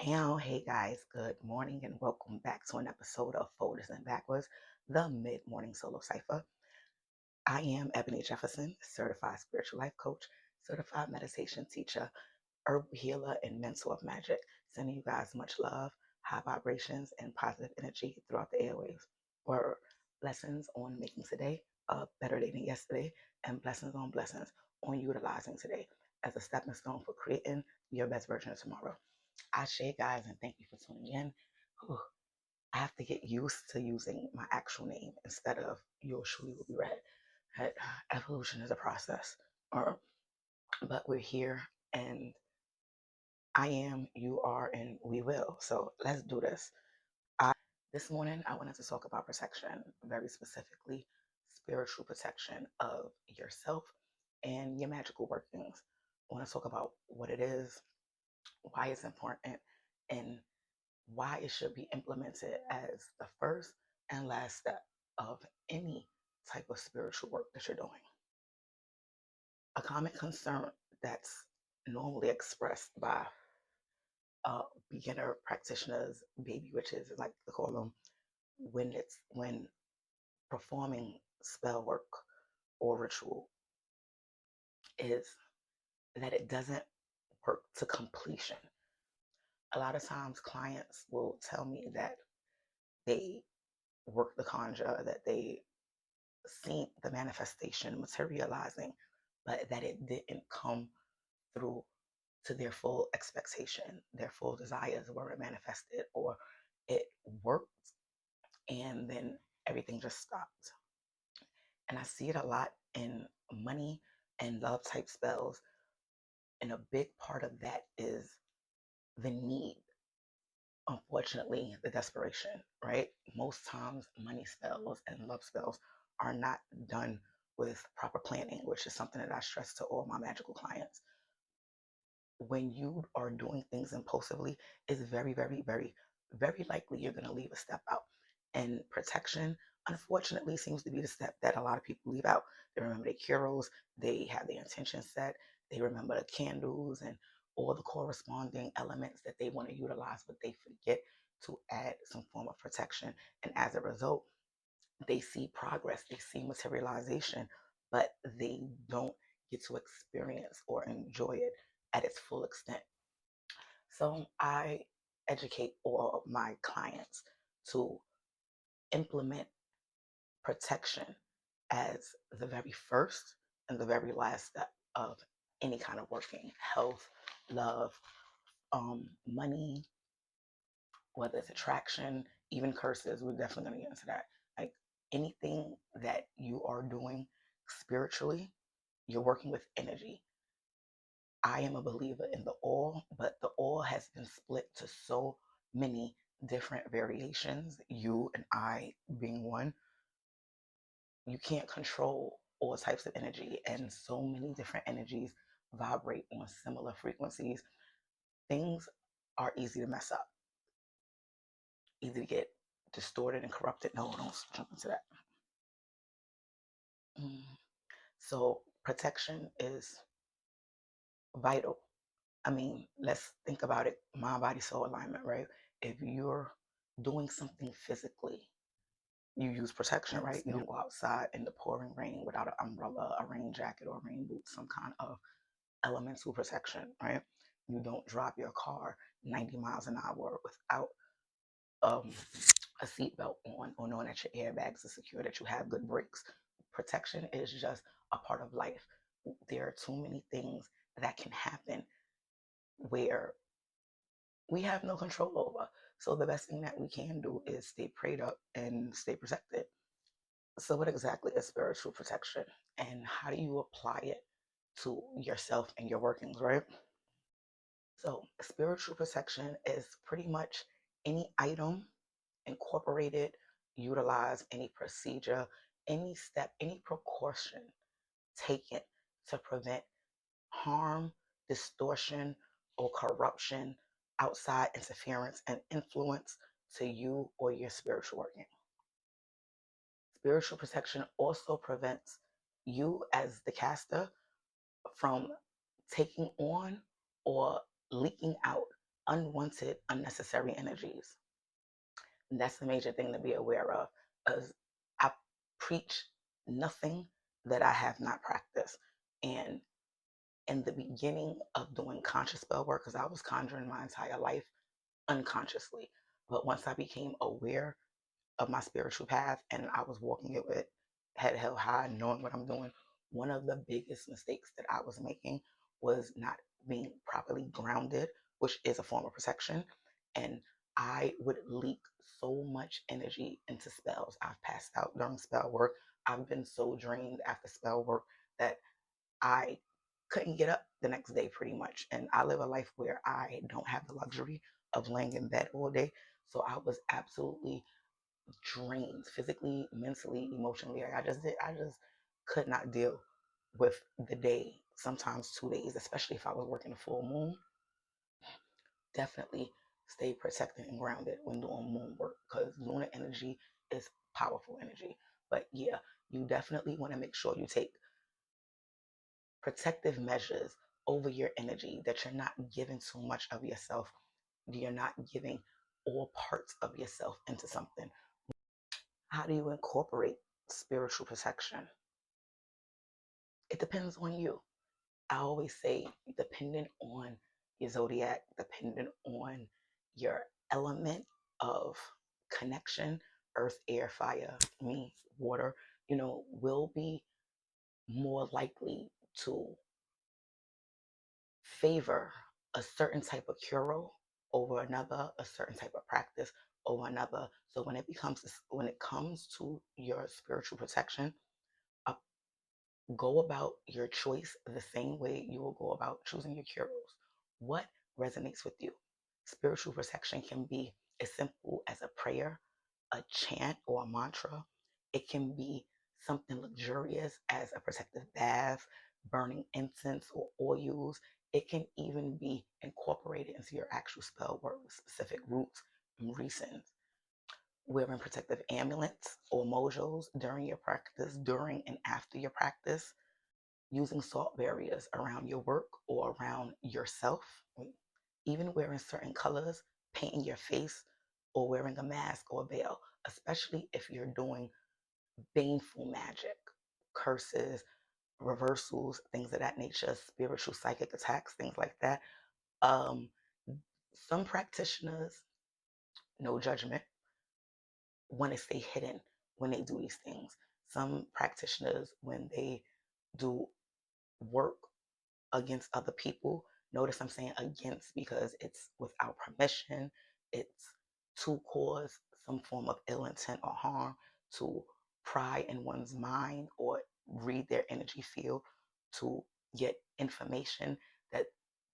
Hey guys, good morning and welcome back to an episode of Folders and Backwards, the mid-morning solo cipher. I am Ebony Jefferson, certified spiritual life coach, certified meditation teacher, herb healer, and mentor of magic. Sending you guys much love, high vibrations, and positive energy throughout the airwaves. Or lessons on making today a better day than yesterday, and blessings on blessings on utilizing today as a stepping stone for creating your best version of tomorrow. Ashe, guys, and thank you for tuning in. Whew, I have to get used to using my actual name instead of yours truly will be read. That evolution is a process, or but we're here, and I am, you are, and we will. So let's do this. This morning I wanted to talk about protection, very specifically spiritual protection of yourself and your magical workings. I want to talk about what it is, why it's important, and why it should be implemented as the first and last step of any type of spiritual work that you're doing. A common concern that's normally expressed by beginner practitioners, baby witches, as I like to call them, when performing spell work or ritual, is that it doesn't work to completion. A lot of times clients will tell me that they work the conjure, that they seen the manifestation materializing, but that it didn't come through to their full expectation. Their full desires weren't manifested, or it worked and then everything just stopped. And I see it a lot in money and love type spells. And a big part of that is the need. Unfortunately, the desperation, right? Most times, money spells and love spells are not done with proper planning, which is something that I stress to all my magical clients. When you are doing things impulsively, it's very, very, very, very likely you're going to leave a step out. And protection, unfortunately, seems to be the step that a lot of people leave out. They remember their curals, they have their intention set, they remember the candles and all the corresponding elements that they want to utilize, but they forget to add some form of protection. And as a result, they see progress, they see materialization, but they don't get to experience or enjoy it at its full extent. So I educate all of my clients to implement protection as the very first and the very last step of any kind of working health, love, money, whether it's attraction, even curses. We're definitely going to get into that. Like anything that you are doing spiritually, you're working with energy. I am a believer in the all, but the all has been split to so many different variations, you and I being one. You can't control all types of energy, and so many different energies vibrate on similar frequencies. Things are easy to mess up, easy to get distorted and corrupted. No, don't jump into that. So, protection is vital. I mean, let's think about it, mind, body, soul alignment, right? If you're doing something physically, you use protection, right? You don't go outside in the pouring rain without an umbrella, a rain jacket, or rain boots, some kind of elemental protection, right? You don't drive your car 90 miles an hour without um, a seatbelt on, or knowing that your airbags are secure, that you have good brakes. Protection is just a part of life. There are too many things that can happen where we have no control over. So the best thing that we can do is stay prayed up and stay protected. So what exactly is spiritual protection, and how do you apply it to yourself and your workings, right? So spiritual protection is pretty much any item incorporated, utilized, any procedure, any step, any precaution taken to prevent harm, distortion, or corruption, outside interference, and influence to you or your spiritual working. Spiritual protection also prevents you as the caster from taking on or leaking out unwanted, unnecessary energies. And that's the major thing to be aware of. As I preach nothing that I have not practiced. And in the beginning of doing conscious spell work, because I was conjuring my entire life unconsciously. But once I became aware of my spiritual path and I was walking it with head held high, knowing what I'm doing, one of the biggest mistakes that I was making was not being properly grounded, which is a form of protection. And I would leak so much energy into spells. I've passed out during spell work. I've been so drained after spell work that I couldn't get up the next day pretty much. And I live a life where I don't have the luxury of laying in bed all day. So I was absolutely drained physically, mentally, emotionally. I just could not deal with the day, sometimes 2 days, especially if I was working a full moon. Definitely stay protected and grounded when doing moon work because lunar energy is powerful energy. But yeah, you definitely want to make sure you take protective measures over your energy, that you're not giving too much of yourself. You're not giving all parts of yourself into something. How do you incorporate spiritual protection? It depends on you. I always say, dependent on your zodiac, dependent on your element of connection, earth, air, fire, me, water, will be more likely to favor a certain type of cure over another, a certain type of practice over another. So when it comes to your spiritual protection, uh, go about your choice the same way you will go about choosing your cures. What resonates with you? Spiritual protection can be as simple as a prayer, a chant, or a mantra. It can be something luxurious as a protective bath, burning incense or oils. It can even be incorporated into your actual spell work with specific roots and resins. Wearing protective amulets or mojos during your practice, during and after your practice, using salt barriers around your work or around yourself, even wearing certain colors, painting your face, or wearing a mask or a veil, especially if you're doing baneful magic, curses, reversals, things of that nature, spiritual psychic attacks, things like that. Um, some practitioners, no judgment, want to stay hidden when they do these things. Some practitioners, when they do work against other people. Notice I'm saying against because it's without permission. It's to cause some form of ill intent or harm, to pry in one's mind or read their energy field to get information that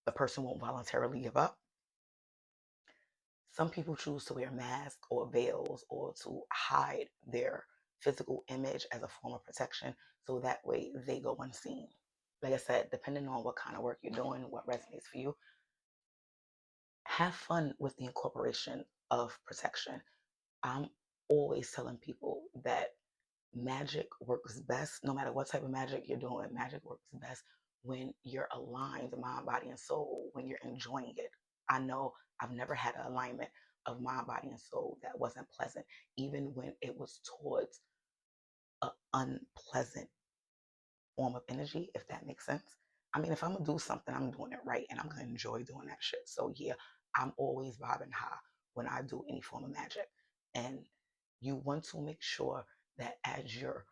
the person won't voluntarily give up. Some people choose to wear masks or veils or to hide their physical image as a form of protection so that way they go unseen. Like I said, depending on what kind of work you're doing, what resonates for you, have fun with the incorporation of protection. I'm always telling people that magic works best, no matter what type of magic you're doing, magic works best when you're aligned, mind, body, and soul, when you're enjoying it. I know I've never had an alignment of mind, body, and soul that wasn't pleasant, even when it was towards an unpleasant form of energy, if that makes sense. I mean, if I'm gonna do something, I'm doing it right and I'm gonna enjoy doing that shit. So yeah, I'm always vibing high when I do any form of magic. And you want to make sure that as you're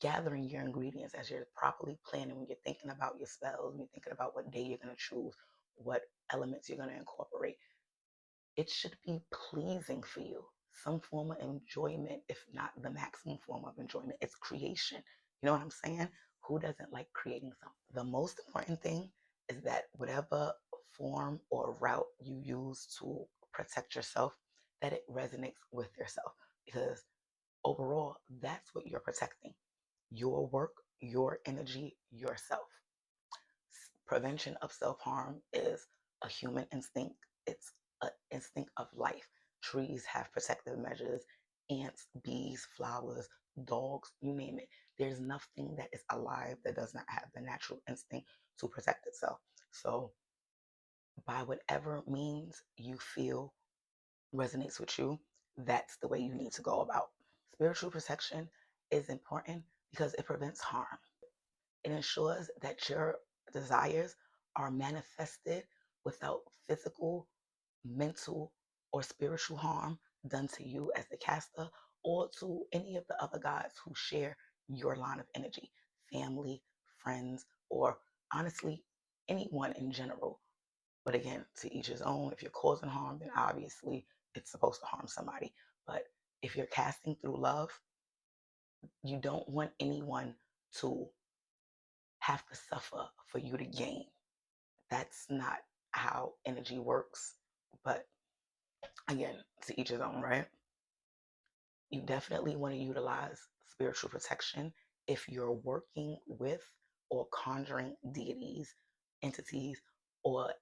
gathering your ingredients, as you're properly planning, when you're thinking about your spells, when you're thinking about what day you're gonna choose, what elements you're gonna incorporate, it should be pleasing for you. Some form of enjoyment, if not the maximum form of enjoyment. It's creation. You know what I'm saying? Who doesn't like creating something? The most important thing is that whatever form or route you use to protect yourself, that it resonates with yourself. Because overall, that's what you're protecting: your work, your energy, yourself. Prevention of self-harm is a human instinct. It's an instinct of life. Trees have protective measures, ants, bees, flowers, dogs, you name it. There's nothing that is alive that does not have the natural instinct to protect itself. So by whatever means you feel resonates with you, that's the way you need to go about. Spiritual protection is important because it prevents harm. It ensures that your desires are manifested without physical, mental, or spiritual harm done to you as the caster or to any of the other gods who share your line of energy, family, friends, or honestly, anyone in general. But again, to each his own. If you're causing harm, then obviously it's supposed to harm somebody. But if you're casting through love, you don't want anyone to have to suffer for you to gain. That's not how energy works. But again, to each his own, right? You definitely want to utilize spiritual protection if you're working with or conjuring deities, entities, or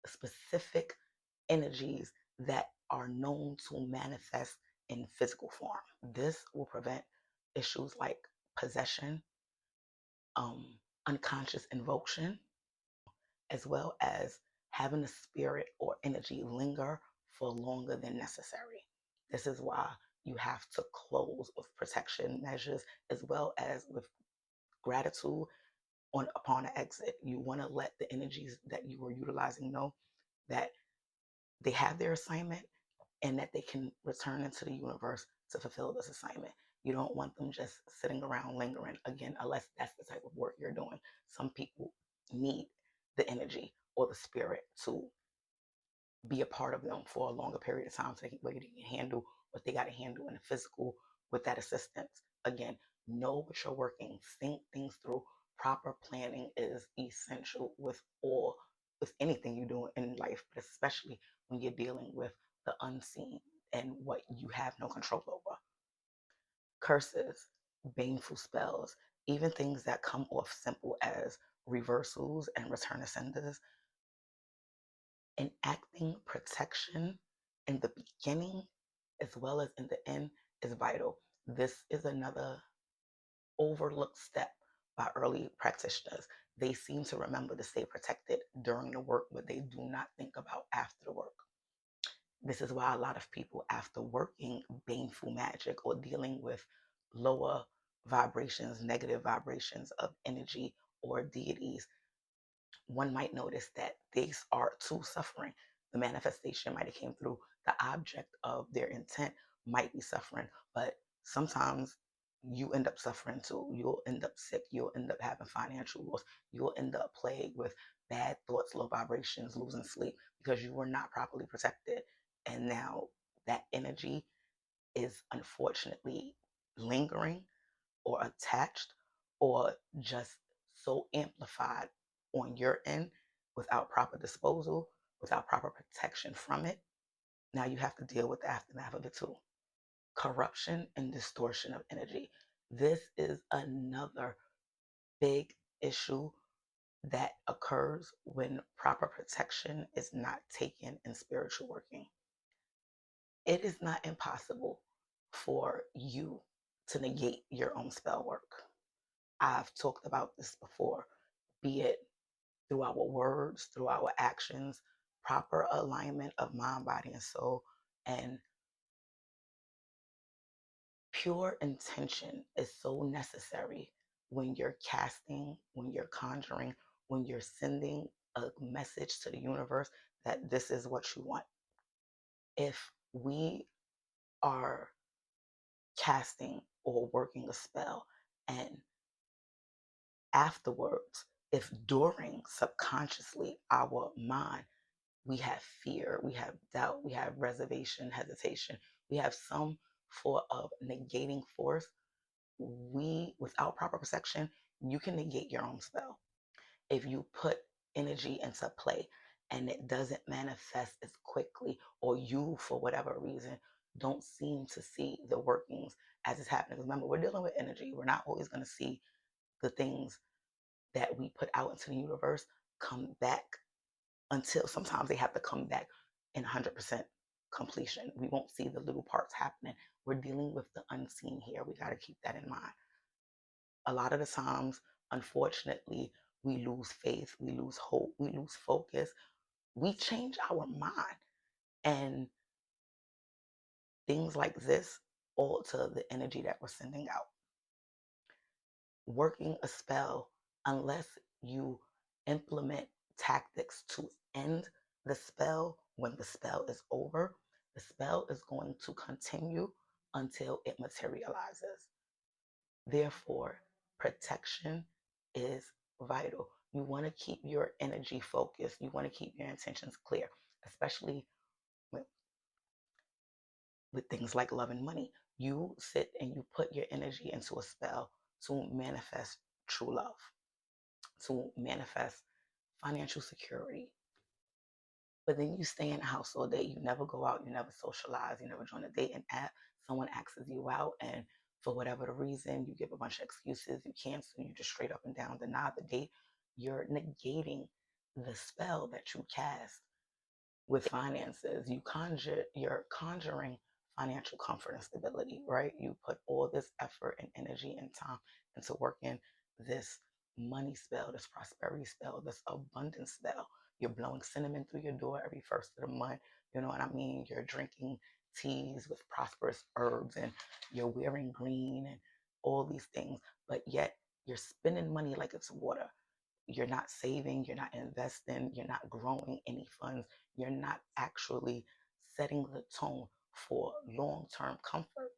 specific energies that are known to manifest in physical form. This will prevent issues like possession, um, unconscious invocation, as well as having the spirit or energy linger for longer than necessary. This is why you have to close with protection measures as well as with gratitude on upon an exit. You want to let the energies that you are utilizing know that they have their assignment and that they can return into the universe to fulfill this assignment. You don't want them just sitting around lingering again, unless that's the type of work you're doing. Some people need the energy or the spirit to be a part of them for a longer period of time so they can handle what they got to handle in the physical with that assistance. Again, know what you're working, think things through. Proper planning is essential with anything you do in life, but especially when you're dealing with the unseen and what you have no control over. Curses, baneful spells, even things that come off simple as reversals and return ascenders, enacting protection in the beginning as well as in the end is vital. This is another overlooked step by early practitioners. They seem to remember to stay protected during the work, but they do not think about after the work. This is why a lot of people, after working baneful magic or dealing with lower vibrations, negative vibrations of energy or deities, one might notice that they are too suffering. The manifestation might have came through. The object of their intent might be suffering, but sometimes you end up suffering too. You'll end up sick. You'll end up having financial loss. You'll end up plagued with bad thoughts, low vibrations, losing sleep because you were not properly protected. And now that energy is unfortunately lingering or attached or just so amplified on your end without proper disposal, without proper protection from it. Now you have to deal with the aftermath of it too. Corruption and distortion of energy. This is another big issue that occurs when proper protection is not taken in spiritual working. It is not impossible for you to negate your own spell work. I've talked about this before, be it through our words, through our actions, proper alignment of mind, body, and soul, and pure intention is so necessary when you're casting, when you're conjuring, when you're sending a message to the universe that this is what you want. If we are casting or working a spell and afterwards, if during subconsciously our mind, we have fear, we have doubt, we have reservation, hesitation, we have some form of negating force, without proper protection, you can negate your own spell. If you put energy into play and it doesn't manifest as quickly, or you, for whatever reason, don't seem to see the workings as it's happening. Remember, we're dealing with energy. We're not always going to see the things that we put out into the universe come back until sometimes they have to come back in 100% completion. We won't see the little parts happening. We're dealing with the unseen here. We got to keep that in mind. A lot of the times, unfortunately, we lose faith, we lose hope, we lose focus We change our mind, and things like this alter the energy that we're sending out. Working a spell, unless you implement tactics to end the spell when the spell is over, the spell is going to continue until it materializes. Therefore, protection is vital. You want to keep your energy focused. You want to keep your intentions clear, especially with, with things like love and money. You sit and you put your energy into a spell to manifest true love, to manifest financial security. But then you stay in the house all day. You never go out. You never socialize. You never join a dating app. Someone asks you out, and for whatever the reason, you give a bunch of excuses. You cancel. You just straight up and down deny the date. You're negating the spell that you cast with finances. You're conjuring financial comfort and stability, right? You put all this effort and energy and time into working this money spell, this prosperity spell, this abundance spell. You're blowing cinnamon through your door every first of the month. You know what I mean? You're drinking teas with prosperous herbs, and you're wearing green and all these things, but yet you're spending money like it's water. You're not saving, you're not investing, you're not growing any funds, you're not actually setting the tone for long term comfort.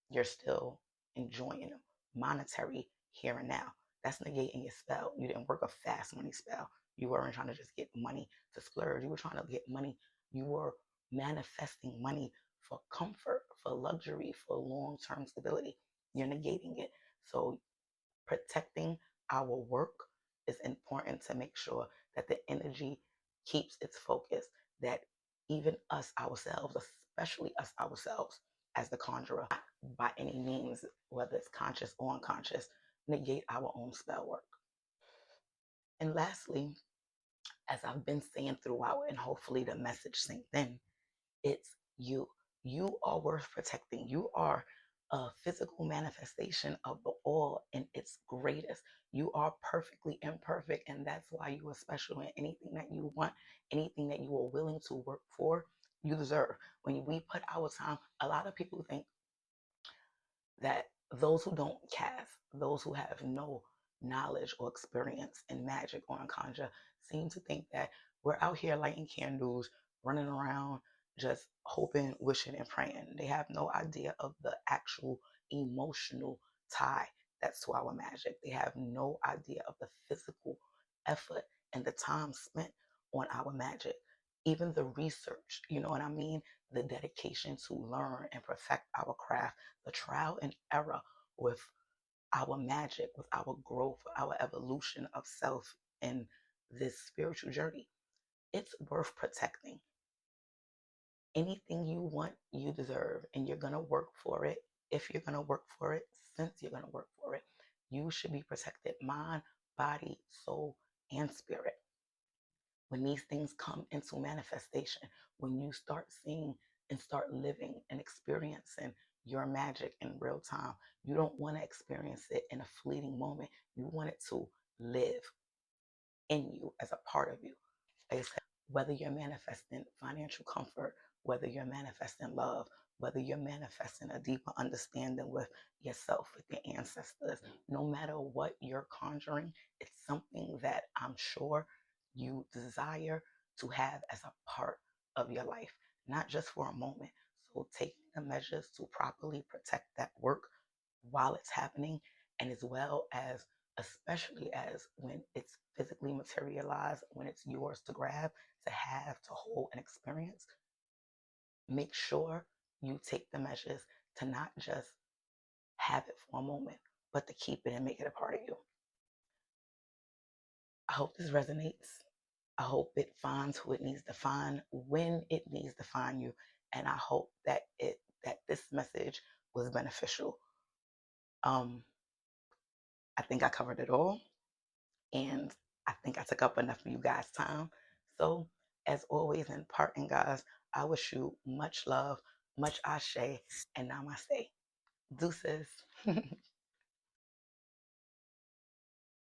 You're still enjoying them, monetary here and now. That's negating your spell. You didn't work a fast money spell. You weren't trying to just get money to splurge. You were trying to get money. You were manifesting money for comfort, for luxury, for long term stability. You're negating it. So protecting our work is important to make sure that the energy keeps its focus, that even us ourselves, especially us ourselves as the conjurer, by any means, whether it's conscious or unconscious, negate our own spell work. And lastly, as I've been saying throughout, and hopefully the message sinks in, it's you. You are worth protecting. You are a physical manifestation of the all in its greatest. You are perfectly imperfect, and that's why you are special. And anything that you want, anything that you are willing to work for, you deserve. When we put our time, a lot of people think that those who don't cast, those who have no knowledge or experience in magic or in conjure, seem to think that we're out here lighting candles, running around, just hoping, wishing, and praying. They have no idea of the actual emotional tie that's to our magic. They have no idea of the physical effort and the time spent on our magic. Even the research, you know what I mean? The dedication to learn and perfect our craft, the trial and error with our magic, with our growth, our evolution of self in this spiritual journey. It's worth protecting. Anything you want, you deserve, and you're going to work for it. If you're going to work for it, since you're going to work for it, you should be protected mind, body, soul, and spirit. When these things come into manifestation, when you start seeing and start living and experiencing your magic in real time, you don't want to experience it in a fleeting moment. You want it to live in you as a part of you. Like I said, whether you're manifesting financial comfort, whether you're manifesting love, whether you're manifesting a deeper understanding with yourself, with your ancestors, no matter what you're conjuring, it's something that I'm sure you desire to have as a part of your life, not just for a moment. So taking the measures to properly protect that work while it's happening, and as well as, especially as when it's physically materialized, when it's yours to grab, to have, to hold and experience, make sure you take the measures to not just have it for a moment, but to keep it and make it a part of you. I hope this resonates. I hope it finds who it needs to find when it needs to find you. And I hope that this message was beneficial. I think I covered it all. And I think I took up enough of you guys' time. So, as always, in parting, guys, I wish you much love, much ashe, and namaste. Deuces.